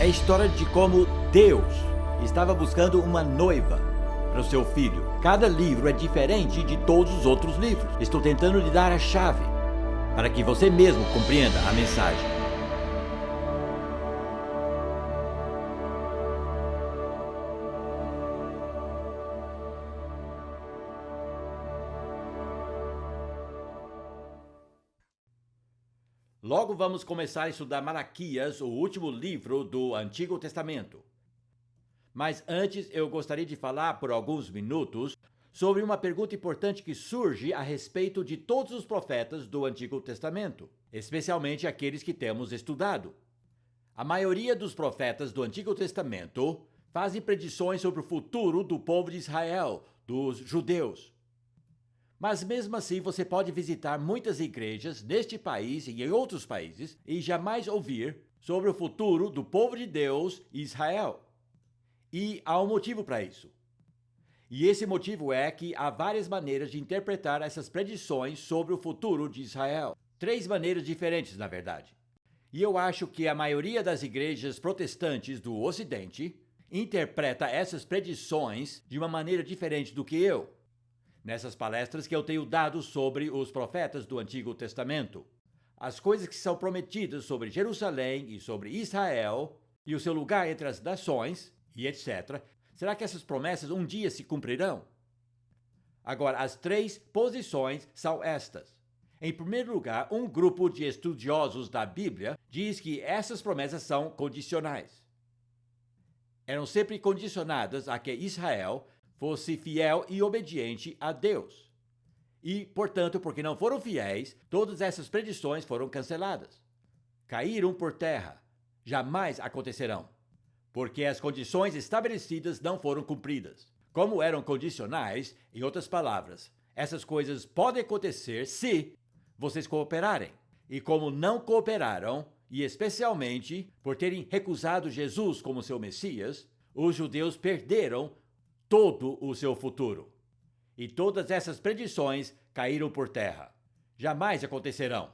É a história de como Deus estava buscando uma noiva para o seu filho. Cada livro é diferente de todos os outros livros. Estou tentando lhe dar a chave para que você mesmo compreenda a mensagem. Logo vamos começar a estudar Malaquias, o último livro do Antigo Testamento. Mas antes eu gostaria de falar por alguns minutos sobre uma pergunta importante que surge a respeito de todos os profetas do Antigo Testamento, especialmente aqueles que temos estudado. A maioria dos profetas do Antigo Testamento fazem predições sobre o futuro do povo de Israel, dos judeus. Mas mesmo assim você pode visitar muitas igrejas neste país e em outros países e jamais ouvir sobre o futuro do povo de Deus e Israel. E há um motivo para isso. E esse motivo é que há várias maneiras de interpretar essas predições sobre o futuro de Israel. 3 maneiras diferentes, na verdade. E eu acho que a maioria das igrejas protestantes do Ocidente interpreta essas predições de uma maneira diferente do que eu. Nessas palestras que eu tenho dado sobre os profetas do Antigo Testamento. As coisas que são prometidas sobre Jerusalém e sobre Israel e o seu lugar entre as nações e etc. Será que essas promessas um dia se cumprirão? Agora, as 3 posições são estas. Em primeiro lugar, um grupo de estudiosos da Bíblia diz que essas promessas são condicionais. Eram sempre condicionadas a que Israel fosse fiel e obediente a Deus. E, portanto, porque não foram fiéis, todas essas predições foram canceladas. Caíram por terra. Jamais acontecerão. Porque as condições estabelecidas não foram cumpridas. Como eram condicionais, em outras palavras, essas coisas podem acontecer se vocês cooperarem. E como não cooperaram, e especialmente por terem recusado Jesus como seu Messias, os judeus perderam todo o seu futuro. E todas essas predições caíram por terra. Jamais acontecerão.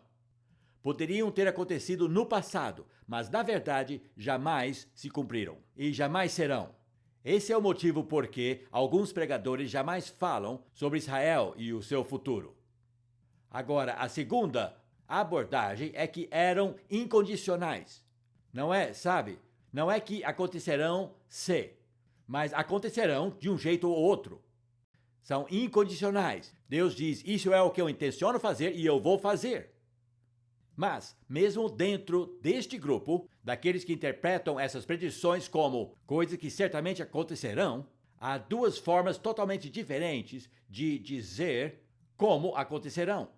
Poderiam ter acontecido no passado, mas na verdade jamais se cumpriram. E jamais serão. Esse é o motivo por que alguns pregadores jamais falam sobre Israel e o seu futuro. Agora, a segunda abordagem é que eram incondicionais. Não é, sabe? Não é que acontecerão se, mas acontecerão de um jeito ou outro. São incondicionais. Deus diz, isso é o que eu intenciono fazer e eu vou fazer. Mas, mesmo dentro deste grupo, daqueles que interpretam essas predições como coisas que certamente acontecerão, há 2 formas totalmente diferentes de dizer como acontecerão.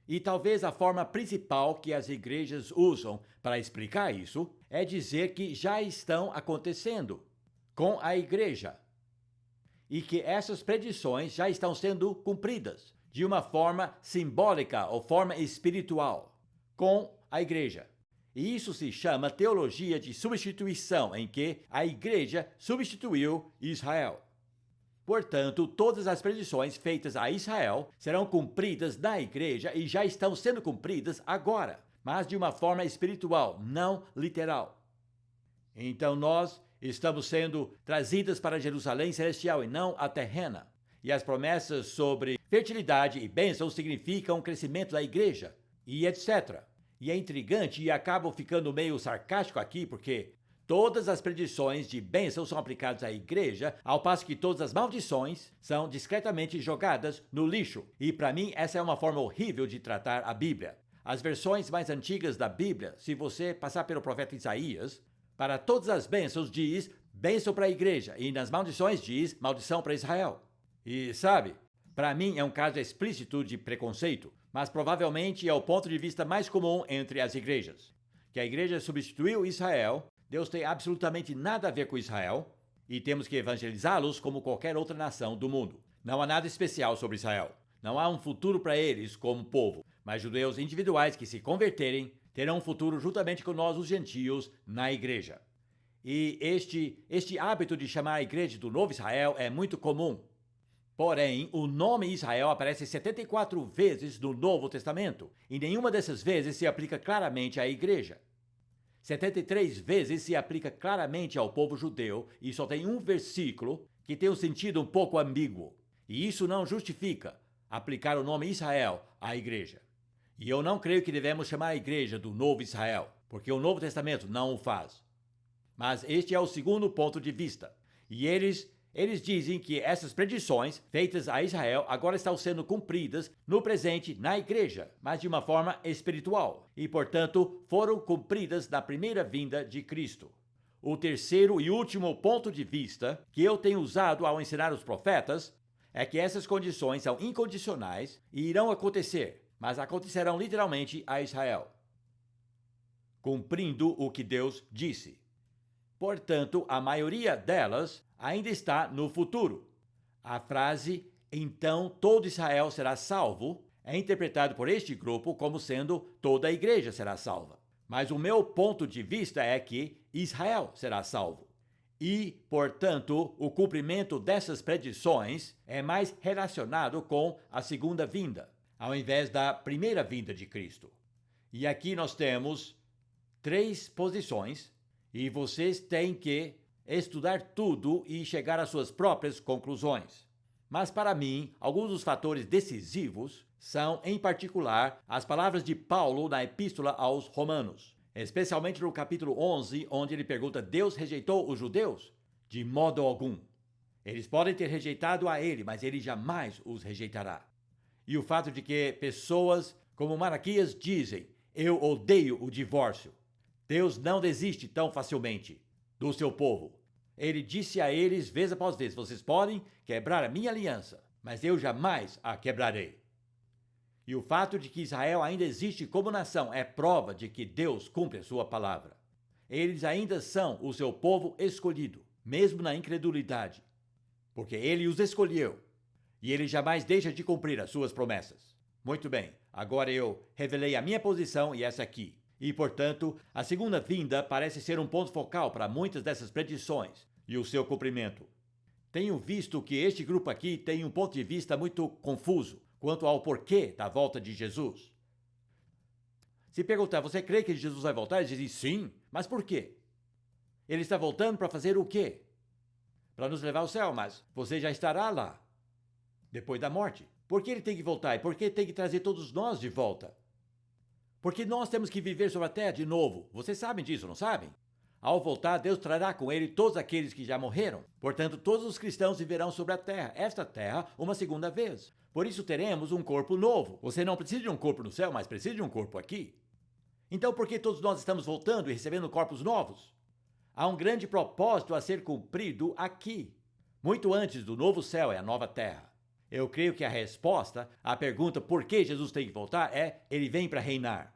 E talvez a forma principal que as igrejas usam para explicar isso é dizer que já estão acontecendo com a igreja. E que essas predições já estão sendo cumpridas de uma forma simbólica ou forma espiritual com a igreja. E isso se chama teologia de substituição, em que a igreja substituiu Israel. Portanto, todas as predições feitas a Israel serão cumpridas na igreja e já estão sendo cumpridas agora, mas de uma forma espiritual, não literal. Então nós estamos sendo trazidas para Jerusalém celestial e não a terrena. E as promessas sobre fertilidade e bênção significam o crescimento da igreja, e etc. E é intrigante e acabo ficando meio sarcástico aqui, porque todas as predições de bênção são aplicadas à igreja, ao passo que todas as maldições são discretamente jogadas no lixo. E para mim essa é uma forma horrível de tratar a Bíblia. As versões mais antigas da Bíblia, se você passar pelo profeta Isaías, para todas as bênçãos diz bênção para a igreja, e nas maldições diz maldição para Israel. E sabe, para mim é um caso explícito de preconceito, mas provavelmente é o ponto de vista mais comum entre as igrejas. Que a igreja substituiu Israel, Deus tem absolutamente nada a ver com Israel, e temos que evangelizá-los como qualquer outra nação do mundo. Não há nada especial sobre Israel. Não há um futuro para eles como povo, mas judeus individuais que se converterem terão um futuro juntamente com nós, os gentios, na igreja. E este hábito de chamar a igreja do Novo Israel é muito comum. Porém, o nome Israel aparece 74 vezes no Novo Testamento, e nenhuma dessas vezes se aplica claramente à igreja. 73 vezes se aplica claramente ao povo judeu e só tem um versículo que tem um sentido um pouco ambíguo. E isso não justifica aplicar o nome Israel à igreja. E eu não creio que devemos chamar a igreja do Novo Israel, porque o Novo Testamento não o faz. Mas este é o segundo ponto de vista. E eles dizem que essas predições feitas a Israel agora estão sendo cumpridas no presente na igreja, mas de uma forma espiritual. E, portanto, foram cumpridas na primeira vinda de Cristo. O terceiro e último ponto de vista que eu tenho usado ao ensinar os profetas é que essas condições são incondicionais e irão acontecer, mas acontecerão literalmente a Israel, cumprindo o que Deus disse. Portanto, a maioria delas ainda está no futuro. A frase, então todo Israel será salvo, é interpretado por este grupo como sendo toda a igreja será salva. Mas o meu ponto de vista é que Israel será salvo. E, portanto, o cumprimento dessas predições é mais relacionado com a segunda vinda, ao invés da primeira vinda de Cristo. E aqui nós temos 3 posições, e vocês têm que estudar tudo e chegar às suas próprias conclusões. Mas para mim, alguns dos fatores decisivos são, em particular, as palavras de Paulo na Epístola aos Romanos, especialmente no capítulo 11, onde ele pergunta: Deus rejeitou os judeus? De modo algum. Eles podem ter rejeitado a ele, mas ele jamais os rejeitará. E o fato de que pessoas como Malaquias dizem: eu odeio o divórcio. Deus não desiste tão facilmente do seu povo. Ele disse a eles vez após vez: vocês podem quebrar a minha aliança, mas eu jamais a quebrarei. E o fato de que Israel ainda existe como nação é prova de que Deus cumpre a sua palavra. Eles ainda são o seu povo escolhido, mesmo na incredulidade, porque ele os escolheu e ele jamais deixa de cumprir as suas promessas. Muito bem, agora eu revelei a minha posição e essa aqui. E, portanto, a segunda vinda parece ser um ponto focal para muitas dessas predições e o seu cumprimento. Tenho visto que este grupo aqui tem um ponto de vista muito confuso quanto ao porquê da volta de Jesus. Se perguntar: você crê que Jesus vai voltar? Eles dizem sim, mas por quê? Ele está voltando para fazer o quê? Para nos levar ao céu, mas você já estará lá depois da morte. Por que ele tem que voltar? E por que tem que trazer todos nós de volta? Porque nós temos que viver sobre a terra de novo. Vocês sabem disso, não sabem? Ao voltar, Deus trará com ele todos aqueles que já morreram. Portanto, todos os cristãos viverão sobre a terra, esta terra, uma segunda vez. Por isso teremos um corpo novo. Você não precisa de um corpo no céu, mas precisa de um corpo aqui. Então, por que todos nós estamos voltando e recebendo corpos novos? Há um grande propósito a ser cumprido aqui. Muito antes do novo céu e a nova terra. Eu creio que a resposta à pergunta por que Jesus tem que voltar é: ele vem para reinar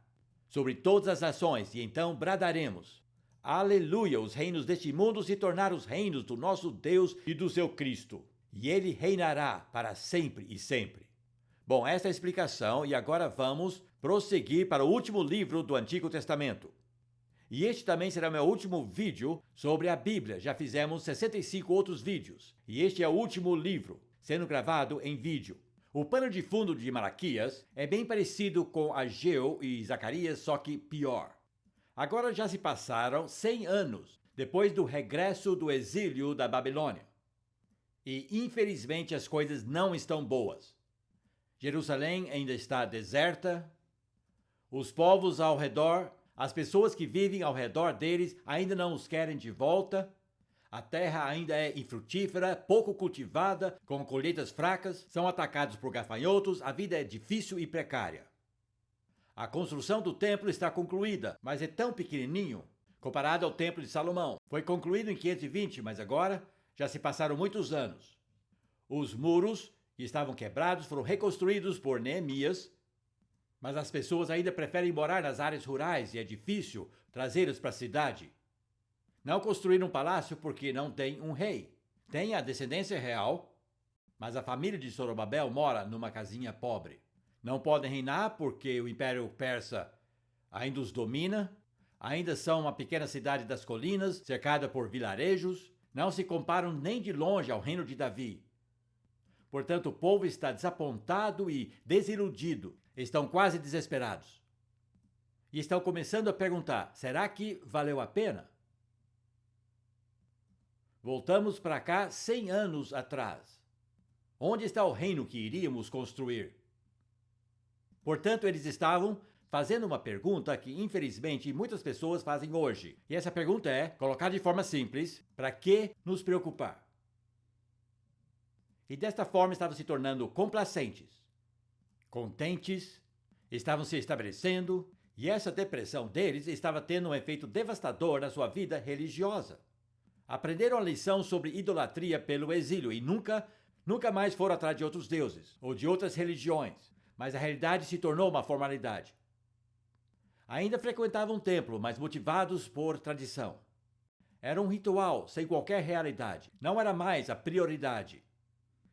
sobre todas as nações, e então bradaremos: aleluia, os reinos deste mundo se tornaram os reinos do nosso Deus e do seu Cristo, e ele reinará para sempre e sempre. Bom, esta é a explicação, e agora vamos prosseguir para o último livro do Antigo Testamento. E este também será meu último vídeo sobre a Bíblia. Já fizemos 65 outros vídeos, e este é o último livro sendo gravado em vídeo. O pano de fundo de Malaquias é bem parecido com Ageu e Zacarias, só que pior. Agora já se passaram 100 anos depois do regresso do exílio da Babilônia. E infelizmente as coisas não estão boas. Jerusalém ainda está deserta. Os povos ao redor, as pessoas que vivem ao redor deles ainda não os querem de volta. A terra ainda é infrutífera, pouco cultivada, com colheitas fracas, são atacados por gafanhotos, a vida é difícil e precária. A construção do templo está concluída, mas é tão pequenininho comparado ao templo de Salomão. Foi concluído em 520, mas agora já se passaram muitos anos. Os muros, que estavam quebrados, foram reconstruídos por Neemias, mas as pessoas ainda preferem morar nas áreas rurais e é difícil trazê-los para a cidade. Não construíram um palácio porque não tem um rei. Tem a descendência real, mas a família de Zorobabel mora numa casinha pobre. Não podem reinar porque o Império Persa ainda os domina. Ainda são uma pequena cidade das colinas, cercada por vilarejos. Não se comparam nem de longe ao reino de Davi. Portanto, o povo está desapontado e desiludido. Estão quase desesperados. e estão começando a perguntar: será que valeu a pena? Voltamos para cá 100 anos atrás. Onde está o reino que iríamos construir? Portanto, eles estavam fazendo uma pergunta que, infelizmente, muitas pessoas fazem hoje. E essa pergunta é, colocada de forma simples: para que nos preocupar? E desta forma estavam se tornando complacentes, contentes, estavam se estabelecendo, e essa depressão deles estava tendo um efeito devastador na sua vida religiosa. Aprenderam a lição sobre idolatria pelo exílio e nunca mais foram atrás de outros deuses ou de outras religiões, mas a realidade se tornou uma formalidade. Ainda frequentavam o templo, mas motivados por tradição. Era um ritual sem qualquer realidade, não era mais a prioridade.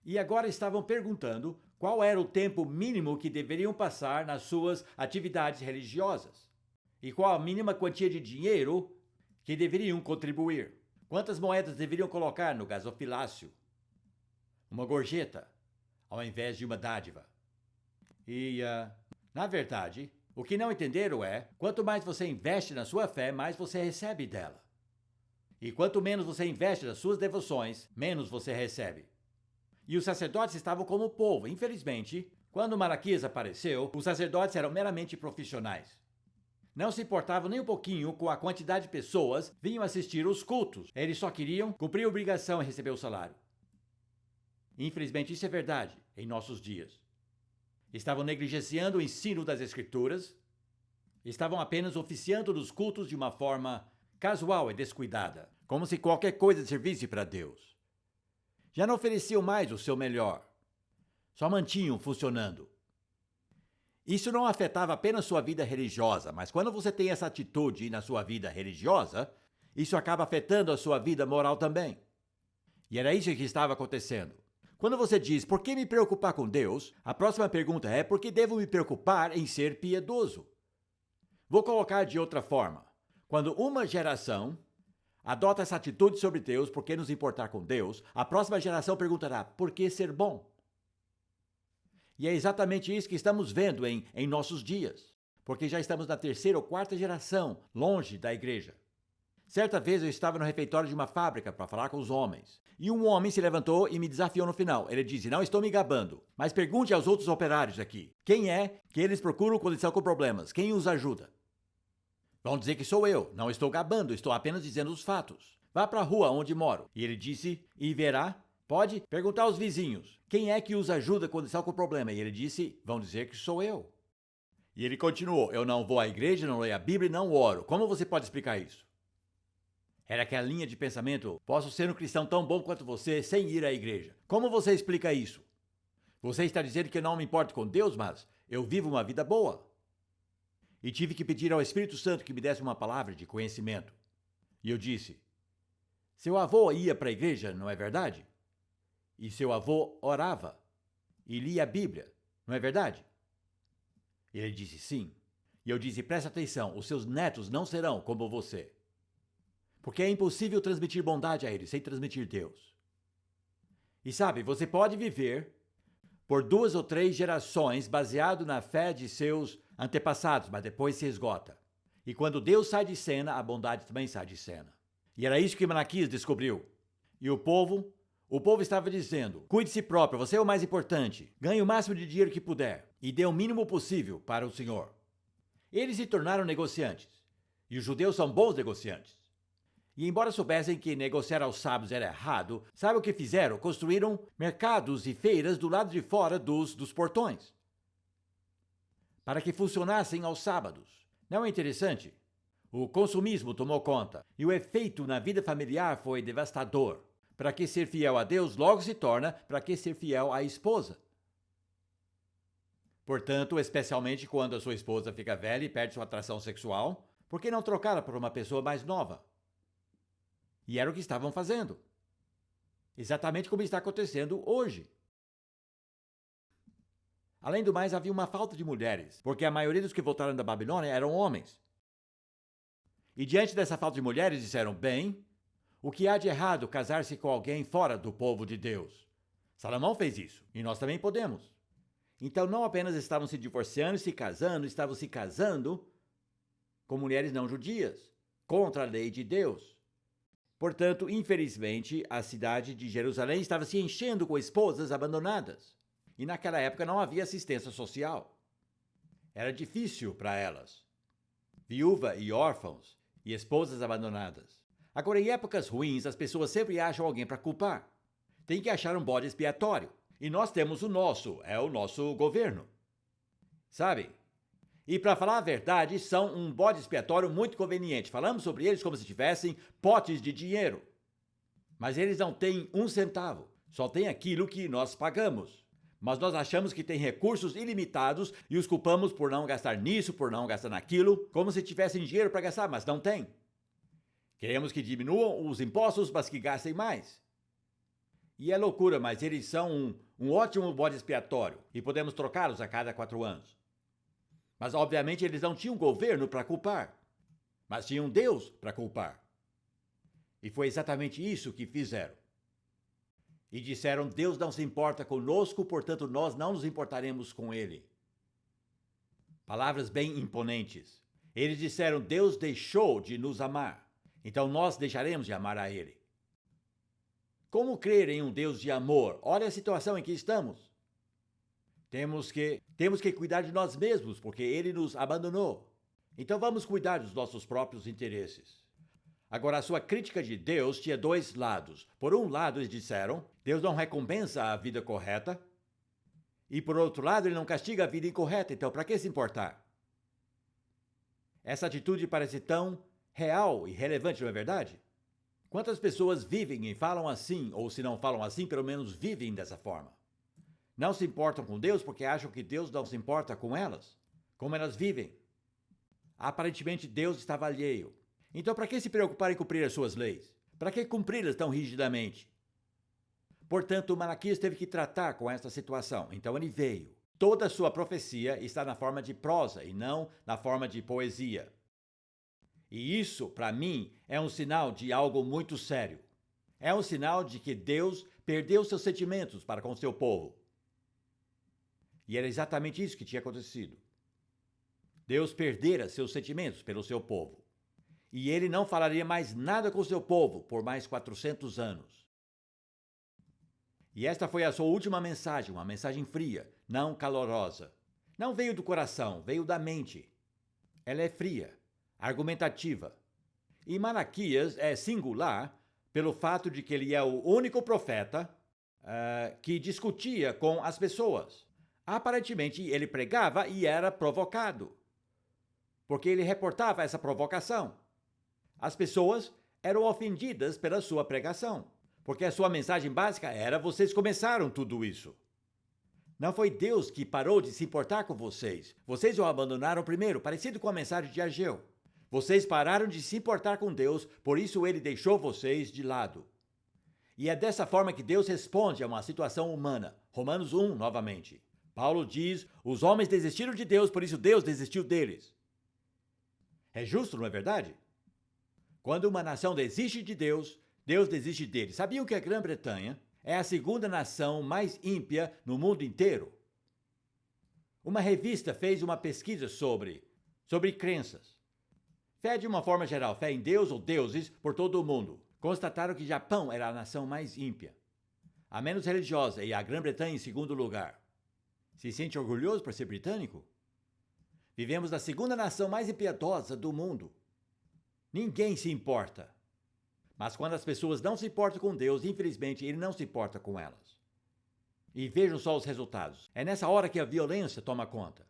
E agora estavam perguntando qual era o tempo mínimo que deveriam passar nas suas atividades religiosas e qual a mínima quantia de dinheiro que deveriam contribuir. Quantas moedas deveriam colocar no gasofilácio? Uma gorjeta, ao invés de uma dádiva. E, na verdade, o que não entenderam é, quanto mais você investe na sua fé, mais você recebe dela. E quanto menos você investe nas suas devoções, menos você recebe. E os sacerdotes estavam como o povo. Infelizmente, quando Malaquias apareceu, os sacerdotes eram meramente profissionais. Não se importavam nem um pouquinho com a quantidade de pessoas que vinham assistir os cultos. Eles só queriam cumprir a obrigação e receber o salário. Infelizmente, isso é verdade em nossos dias. Estavam negligenciando o ensino das Escrituras, estavam apenas oficiando nos cultos de uma forma casual e descuidada, como se qualquer coisa servisse para Deus. Já não ofereciam mais o seu melhor, só mantinham funcionando. Isso não afetava apenas sua vida religiosa, mas quando você tem essa atitude na sua vida religiosa, isso acaba afetando a sua vida moral também. E era isso que estava acontecendo. Quando você diz, por que me preocupar com Deus? A próxima pergunta é, por que devo me preocupar em ser piedoso? Vou colocar de outra forma. Quando uma geração adota essa atitude sobre Deus, por que nos importar com Deus, a próxima geração perguntará, por que ser bom? E é exatamente isso que estamos vendo em nossos dias, porque já estamos na terceira ou quarta geração longe da igreja. Certa vez eu estava no refeitório de uma fábrica para falar com os homens, e um homem se levantou e me desafiou no final. Ele disse, não estou me gabando, mas pergunte aos outros operários aqui, quem é que eles procuram quando estão com problemas? Quem os ajuda? Vão dizer que sou eu, não estou gabando, estou apenas dizendo os fatos. Vá para a rua onde moro. E ele disse, e verá, pode perguntar aos vizinhos, quem é que os ajuda quando estão com problema? E ele disse, vão dizer que sou eu. E ele continuou, eu não vou à igreja, não leio a Bíblia e não oro. Como você pode explicar isso? Era aquela linha de pensamento, posso ser um cristão tão bom quanto você sem ir à igreja. Como você explica isso? Você está dizendo que eu não me importo com Deus, mas eu vivo uma vida boa. E tive que pedir ao Espírito Santo que me desse uma palavra de conhecimento. E eu disse, seu avô ia para a igreja, não é verdade? E seu avô orava e lia a Bíblia, não é verdade? E ele disse sim. E eu disse, presta atenção, os seus netos não serão como você. Porque é impossível transmitir bondade a eles sem transmitir Deus. E sabe, você pode viver por 2 ou 3 gerações baseado na fé de seus antepassados, mas depois se esgota. E quando Deus sai de cena, a bondade também sai de cena. E era isso que Malaquias descobriu. E o povo estava dizendo, cuide de si próprio, você é o mais importante, ganhe o máximo de dinheiro que puder e dê o mínimo possível para o Senhor. Eles se tornaram negociantes. E os judeus são bons negociantes. E embora soubessem que negociar aos sábados era errado, sabe o que fizeram? Construíram mercados e feiras do lado de fora dos portões, para que funcionassem aos sábados. Não é interessante? O consumismo tomou conta, e o efeito na vida familiar foi devastador. Para que ser fiel a Deus logo se torna para que ser fiel à esposa. Portanto, especialmente quando a sua esposa fica velha e perde sua atração sexual, por que não trocá-la por uma pessoa mais nova? E era o que estavam fazendo. Exatamente como está acontecendo hoje. Além do mais, havia uma falta de mulheres, porque a maioria dos que voltaram da Babilônia eram homens. E diante dessa falta de mulheres, disseram, bem, o que há de errado casar-se com alguém fora do povo de Deus? Salomão fez isso, e nós também podemos. Então não apenas estavam se divorciando e se casando, estavam se casando com mulheres não judias, contra a lei de Deus. Portanto, infelizmente, a cidade de Jerusalém estava se enchendo com esposas abandonadas. E naquela época não havia assistência social. Era difícil para elas. Viúva e órfãos e esposas abandonadas. Agora, em épocas ruins, as pessoas sempre acham alguém para culpar. Tem que achar um bode expiatório. E nós temos o nosso governo. Sabe? E para falar a verdade, são um bode expiatório muito conveniente. Falamos sobre eles como se tivessem potes de dinheiro. Mas eles não têm um centavo. Só tem aquilo que nós pagamos. Mas nós achamos que tem recursos ilimitados e os culpamos por não gastar nisso, por não gastar naquilo, como se tivessem dinheiro para gastar, mas não tem. Queremos que diminuam os impostos, mas que gastem mais. E é loucura, mas eles são um ótimo bode expiatório e podemos trocá-los a cada 4 anos. Mas, obviamente, eles não tinham governo para culpar, mas tinham Deus para culpar. E foi exatamente isso que fizeram. E disseram, Deus não se importa conosco, portanto nós não nos importaremos com ele. Palavras bem imponentes. Eles disseram, Deus deixou de nos amar, então nós deixaremos de amar a ele. Como crer em um Deus de amor? Olha a situação em que estamos. Temos que cuidar de nós mesmos, porque ele nos abandonou. Então vamos cuidar dos nossos próprios interesses. Agora, a sua crítica de Deus tinha 2 lados. Por um lado, eles disseram, Deus não recompensa a vida correta. E por outro lado, ele não castiga a vida incorreta, então para que se importar? Essa atitude parece tão real e relevante, não é verdade? Quantas pessoas vivem e falam assim, ou se não falam assim, pelo menos vivem dessa forma? Não se importam com Deus porque acham que Deus não se importa com elas, como elas vivem. Aparentemente, Deus estava alheio. Então, para que se preocupar em cumprir as suas leis? Para que cumpri-las tão rigidamente? Portanto, Malaquias teve que tratar com esta situação. Então, ele veio. Toda a sua profecia está na forma de prosa e não na forma de poesia. E isso, para mim, é um sinal de algo muito sério. É um sinal de que Deus perdeu seus sentimentos para com seu povo. E era exatamente isso que tinha acontecido. Deus perdera seus sentimentos pelo seu povo. E ele não falaria mais nada com seu povo por mais 400 anos. E esta foi a sua última mensagem, uma mensagem fria, não calorosa. Não veio do coração, veio da mente. Ela é fria, argumentativa. E Malaquias é singular pelo fato de que ele é o único profeta que discutia com as pessoas. Aparentemente, ele pregava e era provocado, porque ele reportava essa provocação. As pessoas eram ofendidas pela sua pregação, porque a sua mensagem básica era: vocês começaram tudo isso. Não foi Deus que parou de se importar com vocês. Vocês o abandonaram primeiro, parecido com a mensagem de Ageu. Vocês pararam de se importar com Deus, por isso ele deixou vocês de lado. E é dessa forma que Deus responde a uma situação humana. Romanos 1, novamente. Paulo diz: os homens desistiram de Deus, por isso Deus desistiu deles. É justo, não é verdade? Quando uma nação desiste de Deus, Deus desiste deles. Sabiam que a Grã-Bretanha é a segunda nação mais ímpia no mundo inteiro? Uma revista fez uma pesquisa sobre crenças. Fé de uma forma geral, fé em Deus ou deuses por todo o mundo. Constataram que Japão era a nação mais ímpia, a menos religiosa, e a Grã-Bretanha em segundo lugar. Se sente orgulhoso por ser britânico? Vivemos na segunda nação mais impiedosa do mundo. Ninguém se importa. Mas quando as pessoas não se importam com Deus, infelizmente, ele não se importa com elas. E vejam só os resultados. É nessa hora que a violência toma conta.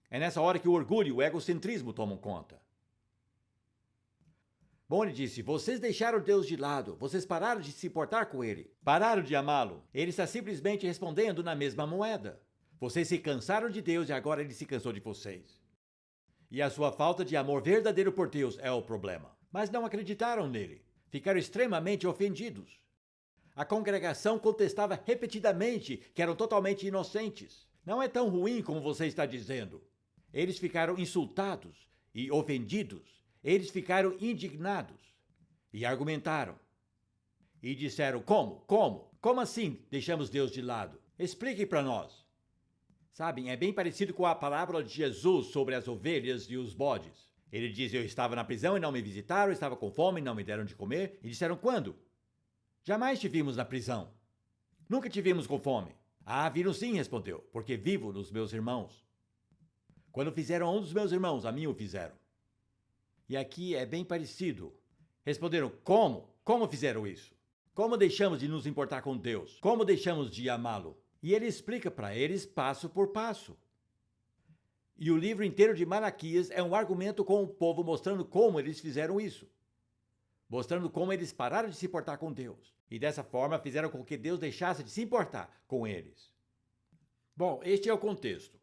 É nessa hora que o orgulho e o egocentrismo tomam conta. Bom, ele disse: vocês deixaram Deus de lado, vocês pararam de se importar com ele, pararam de amá-lo. Ele está simplesmente respondendo na mesma moeda. Vocês se cansaram de Deus e agora ele se cansou de vocês. E a sua falta de amor verdadeiro por Deus é o problema. Mas não acreditaram nele. Ficaram extremamente ofendidos. A congregação contestava repetidamente que eram totalmente inocentes. Não é tão ruim como você está dizendo. Eles ficaram insultados e ofendidos. Eles ficaram indignados e argumentaram. E disseram: como? Como assim deixamos Deus de lado? Explique para nós. Sabem, é bem parecido com a parábola de Jesus sobre as ovelhas e os bodes. Ele diz: eu estava na prisão e não me visitaram, eu estava com fome e não me deram de comer. E disseram: quando? Jamais te vimos na prisão. Nunca te vimos com fome. Ah, viram sim, respondeu, porque vivo nos meus irmãos. Quando fizeram a um dos meus irmãos, a mim o fizeram. E aqui é bem parecido. Responderam: como? Como fizeram isso? Como deixamos de nos importar com Deus? Como deixamos de amá-lo? E ele explica para eles passo por passo. E o livro inteiro de Malaquias é um argumento com o povo, mostrando como eles fizeram isso. Mostrando como eles pararam de se importar com Deus. E dessa forma fizeram com que Deus deixasse de se importar com eles. Bom, este é o contexto.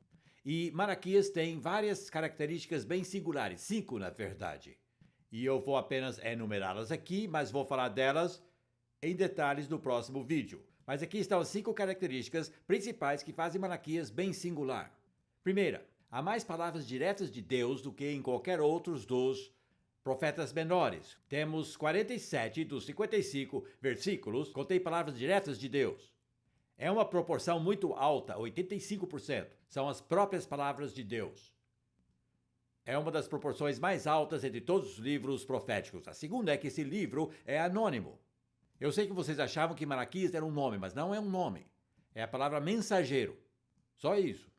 E Malaquias tem várias características bem singulares, 5 na verdade. E eu vou apenas enumerá-las aqui, mas vou falar delas em detalhes no próximo vídeo. Mas aqui estão as 5 características principais que fazem Malaquias bem singular. Primeira, há mais palavras diretas de Deus do que em qualquer outros dos profetas menores. Temos 47 dos 55 versículos contém palavras diretas de Deus. É uma proporção muito alta, 85%. São as próprias palavras de Deus. É uma das proporções mais altas entre todos os livros proféticos. A segunda é que esse livro é anônimo. Eu sei que vocês achavam que Malaquias era um nome, mas não é um nome. É a palavra mensageiro. Só isso.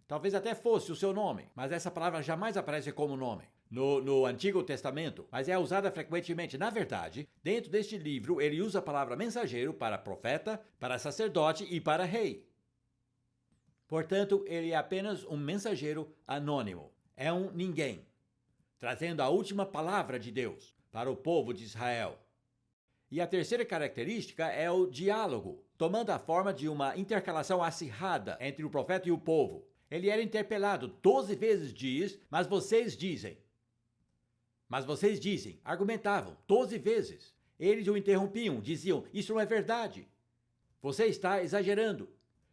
Talvez até fosse o seu nome, mas essa palavra jamais aparece como nome no Antigo Testamento, mas é usada frequentemente. Na verdade, dentro deste livro, ele usa a palavra mensageiro para profeta, para sacerdote e para rei. Portanto, ele é apenas um mensageiro anônimo. É um ninguém, trazendo a última palavra de Deus para o povo de Israel. E a terceira característica é o diálogo, tomando a forma de uma intercalação acirrada entre o profeta e o povo. Ele era interpelado 12 vezes diz, mas vocês dizem. Mas vocês dizem, argumentavam 12 vezes. Eles o interrompiam, diziam, isso não é verdade. Você está exagerando.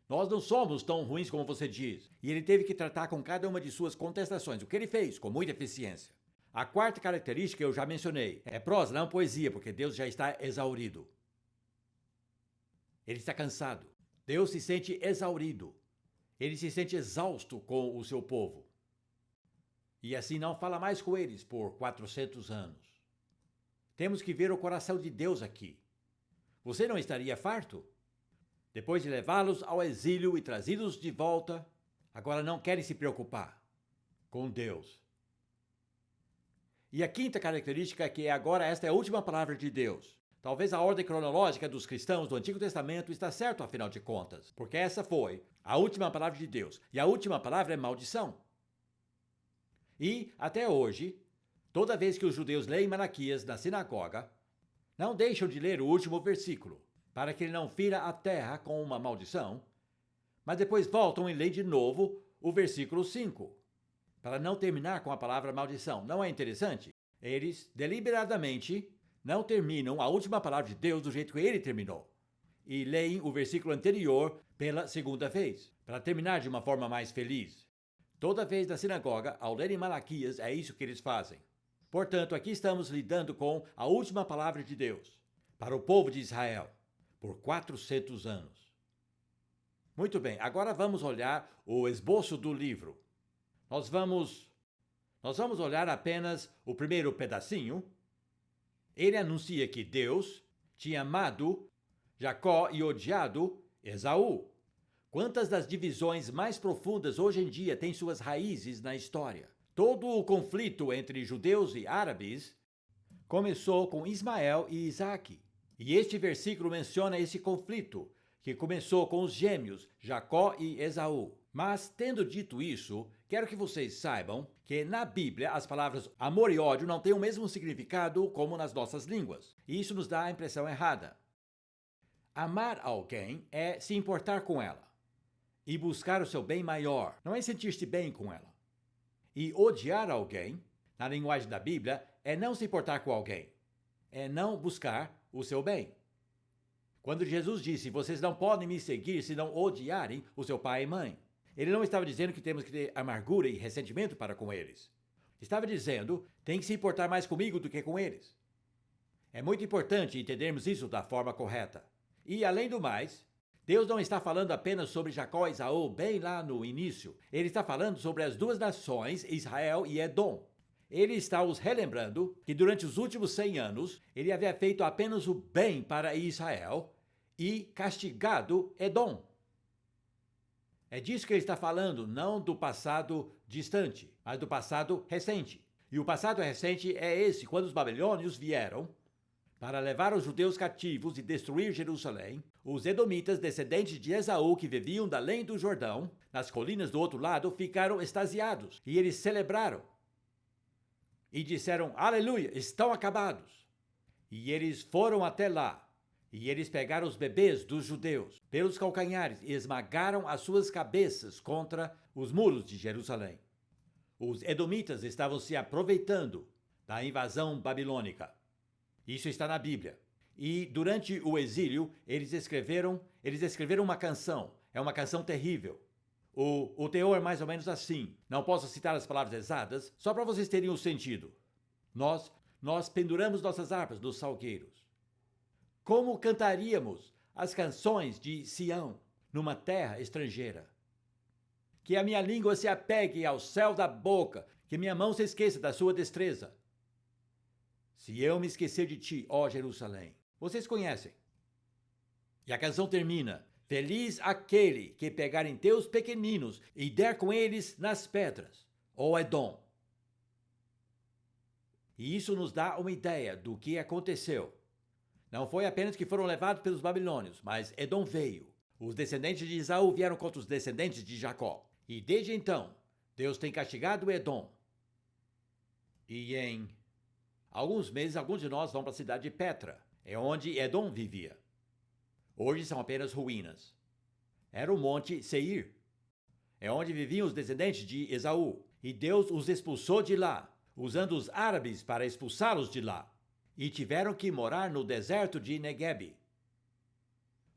Nós não somos tão ruins como você diz. E ele teve que tratar com cada uma de suas contestações, o que ele fez com muita eficiência. A quarta característica eu já mencionei. É prosa, não poesia, porque Deus já está exaurido. Ele está cansado. Deus se sente exaurido. Ele se sente exausto com o seu povo. E assim não fala mais com eles por 400 anos. Temos que ver o coração de Deus aqui. Você não estaria farto? Depois de levá-los ao exílio e trazidos de volta, agora não querem se preocupar com Deus. E a quinta característica é que agora esta é a última palavra de Deus. Talvez a ordem cronológica dos cristãos do Antigo Testamento está certo, afinal de contas, porque essa foi a última palavra de Deus. E a última palavra é maldição. E, até hoje, toda vez que os judeus leem Malaquias na sinagoga, não deixam de ler o último versículo, para que ele não fira a terra com uma maldição, mas depois voltam e leem de novo o versículo 5, para não terminar com a palavra maldição. Não é interessante? Eles, deliberadamente, não terminam a última palavra de Deus do jeito que ele terminou, e leem o versículo anterior pela segunda vez, para terminar de uma forma mais feliz. Toda vez na sinagoga, ao lerem Malaquias, é isso que eles fazem. Portanto, aqui estamos lidando com a última palavra de Deus para o povo de Israel por 400 anos. Muito bem, agora vamos olhar o esboço do livro. Nós vamos olhar apenas o primeiro pedacinho. Ele anuncia que Deus tinha amado Jacó e odiado Esaú. Quantas das divisões mais profundas hoje em dia têm suas raízes na história? Todo o conflito entre judeus e árabes começou com Ismael e Isaque. E este versículo menciona esse conflito, que começou com os gêmeos Jacó e Esaú. Mas, tendo dito isso, quero que vocês saibam que na Bíblia as palavras amor e ódio não têm o mesmo significado como nas nossas línguas. E isso nos dá a impressão errada. Amar alguém é se importar com ela e buscar o seu bem maior, não é sentir-se bem com ela. E odiar alguém, na linguagem da Bíblia, é não se importar com alguém, é não buscar o seu bem. Quando Jesus disse, vocês não podem me seguir se não odiarem o seu pai e mãe, ele não estava dizendo que temos que ter amargura e ressentimento para com eles. Estava dizendo, tem que se importar mais comigo do que com eles. É muito importante entendermos isso da forma correta. E, além do mais, Deus não está falando apenas sobre Jacó e Esaú bem lá no início. Ele está falando sobre as duas nações, Israel e Edom. ele está os relembrando que durante os últimos 100 anos ele havia feito apenas o bem para Israel e castigado Edom. É disso que ele está falando, não do passado distante, mas do passado recente. E o passado recente é esse, quando os babilônios vieram para levar os judeus cativos e destruir Jerusalém, os edomitas, descendentes de Esaú, que viviam da além do Jordão, nas colinas do outro lado, ficaram extasiados. E eles celebraram. E disseram, aleluia, estão acabados. E eles foram até lá. E eles pegaram os bebês dos judeus pelos calcanhares e esmagaram as suas cabeças contra os muros de Jerusalém. Os edomitas estavam se aproveitando da invasão babilônica. Isso está na Bíblia. E durante o exílio, eles escreveram uma canção. É uma canção terrível. O teor é mais ou menos assim. Não posso citar as palavras exatas, só para vocês terem o sentido. Nós penduramos nossas harpas nos salgueiros. Como cantaríamos as canções de Sião numa terra estrangeira? Que a minha língua se apegue ao céu da boca, que minha mão se esqueça da sua destreza. Se eu me esquecer de ti, ó Jerusalém. Vocês conhecem. E a canção termina. Feliz aquele que pegar em teus pequeninos e der com eles nas pedras, ó Edom. E isso nos dá uma ideia do que aconteceu. Não foi apenas que foram levados pelos babilônios, mas Edom veio. Os descendentes de Esaú vieram contra os descendentes de Jacó. E desde então, Deus tem castigado Edom. E em alguns meses, alguns de nós vão para a cidade de Petra. É onde Edom vivia. Hoje são apenas ruínas. Era o monte Seir. É onde viviam os descendentes de Esaú. E Deus os expulsou de lá, usando os árabes para expulsá-los de lá. E tiveram que morar no deserto de Negueb,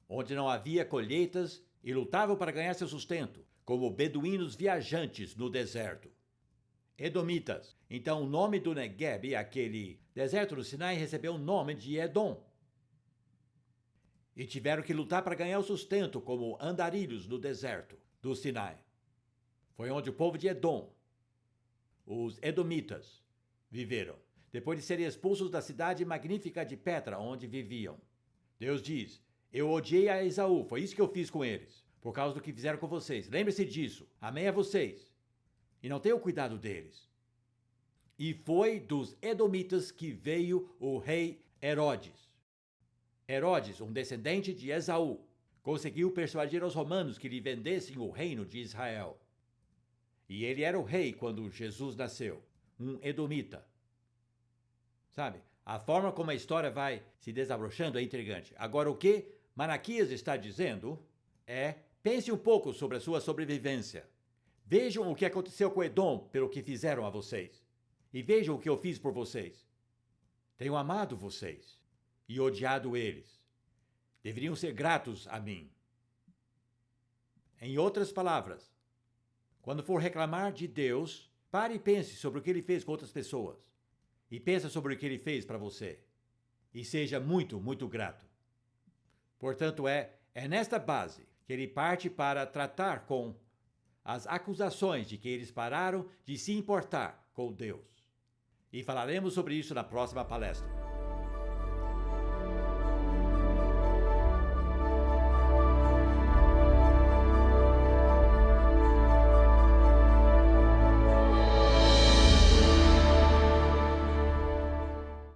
onde não havia colheitas e lutavam para ganhar seu sustento, como beduínos viajantes no deserto. Edomitas. Então o nome do Negueb, aquele deserto do Sinai, recebeu o nome de Edom. E tiveram que lutar para ganhar o sustento, como andarilhos no deserto do Sinai. Foi onde o povo de Edom, os edomitas, viveram, depois de serem expulsos da cidade magnífica de Petra, onde viviam. Deus diz, eu odiei a Esaú, foi isso que eu fiz com eles, por causa do que fizeram com vocês. Lembre-se disso, amei a vocês, e não tenham cuidado deles. E foi dos edomitas que veio o rei Herodes. Herodes, um descendente de Esaú, conseguiu persuadir os romanos que lhe vendessem o reino de Israel. E ele era o rei quando Jesus nasceu, um edomita. Sabe, a forma como a história vai se desabrochando é intrigante. Agora, o que Malaquias está dizendo é, pense um pouco sobre a sua sobrevivência. Vejam o que aconteceu com Edom pelo que fizeram a vocês. E vejam o que eu fiz por vocês. Tenho amado vocês e odiado eles. Deveriam ser gratos a mim. Em outras palavras, quando for reclamar de Deus, pare e pense sobre o que ele fez com outras pessoas. E pensa sobre o que ele fez para você. E seja muito, muito grato. Portanto, é nesta base que ele parte para tratar com as acusações de que eles pararam de se importar com Deus. E falaremos sobre isso na próxima palestra.